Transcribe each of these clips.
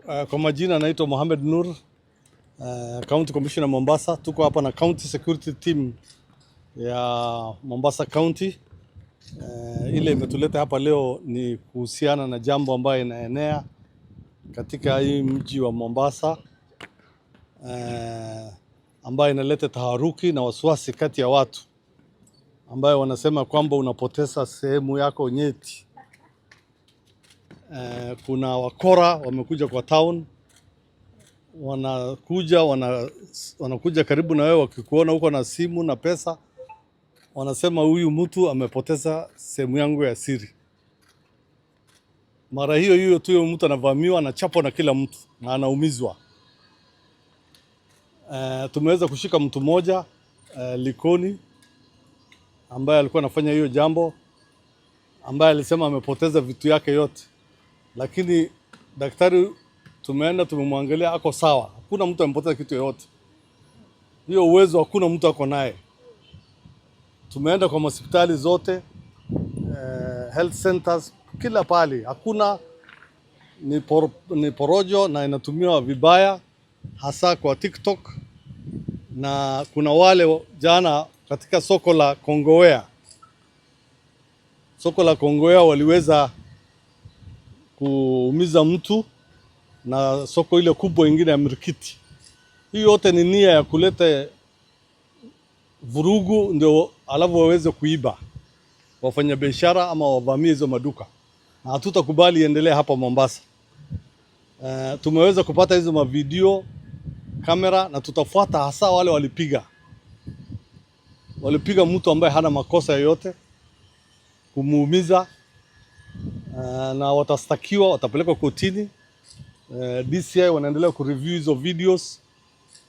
Kwa majina naitwa Mohamed Nur, County Commissioner Mombasa. Tuko hapa na County Security Team ya Mombasa County. Ile imetuleta hapa leo ni kuhusiana na jambo ambayo inaenea katika hii mji wa Mombasa, ambayo inaleta taharuki na wasiwasi kati ya watu, ambayo wanasema kwamba unapoteza sehemu yako nyeti. Kuna wakora wamekuja kwa town, wanakuja karibu na wewe, wakikuona huko na simu na pesa, wanasema huyu mtu amepoteza sehemu yangu ya siri. Mara hiyo tu mtu anavamiwa, anachapwa na kila mtu na anaumizwa. Tumeweza kushika mtu mmoja Likoni, ambaye alikuwa anafanya hiyo jambo, ambaye alisema amepoteza vitu yake yote. Lakini daktari tumeenda tumemwangalia, ako sawa. Hakuna mtu amepoteza kitu yote. Hiyo uwezo hakuna mtu ako naye. Tumeenda kwa hospitali zote, health centers, kila pali. Hakuna, ni porojo na inatumiwa vibaya, hasa kwa TikTok. Na kuna wale jana katika soko la Kongowea. Soko la Kongowea waliweza kuumiza mtu, na soko ile kubwa ingine ya Mirikiti. Hii yote ni nia ya kuleta vurugu, ndio alafu waweze kuiba wafanya biashara ama wavamie hizo maduka, na hatutakubali iendelee hapa Mombasa. Tumeweza kupata hizo mavideo kamera, na tutafuata hasa wale walipiga mtu ambaye hana makosa yoyote kumuumiza, na watastakiwa, watapelekwa kotini. DCI wanaendelea kureview hizo videos.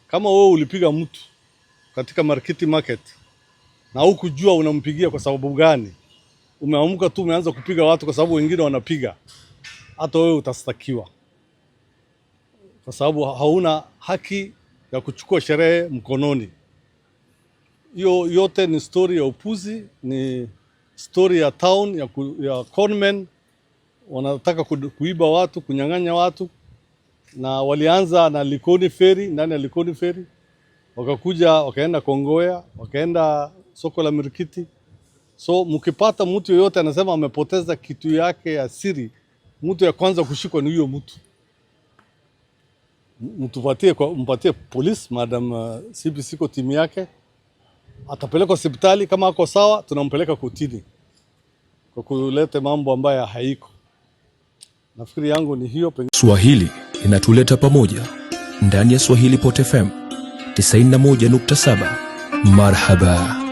Kama wewe ulipiga mtu katika Marikiti Market na hukujua unampigia kwa sababu gani, umeamka tu umeanza kupiga watu kwa sababu wengine wanapiga, hata wewe utastakiwa, kwa sababu hauna haki ya kuchukua sherehe mkononi. Hiyo yote ni story ya upuzi, ni story ya town ya conmen. Wanataka kuiba watu, kunyang'anya watu, na walianza na Likoni Ferry. Ndani ya Likoni Ferry wakakuja, wakaenda Kongowea, wakaenda soko la Mirikiti. So mkipata mtu yoyote anasema amepoteza kitu yake ya siri, mtu ya kwanza kushikwa ni huyo mtu. Mpatie police, madam CPC kwa timu yake, atapelekwa hospitali. Kama ako sawa, tunampeleka kotini kwa kuleta mambo ambayo haiko. Nafikiri yangu ni hiyo. Swahili inatuleta pamoja ndani ya Swahili Pot FM 91.7. Marhaba.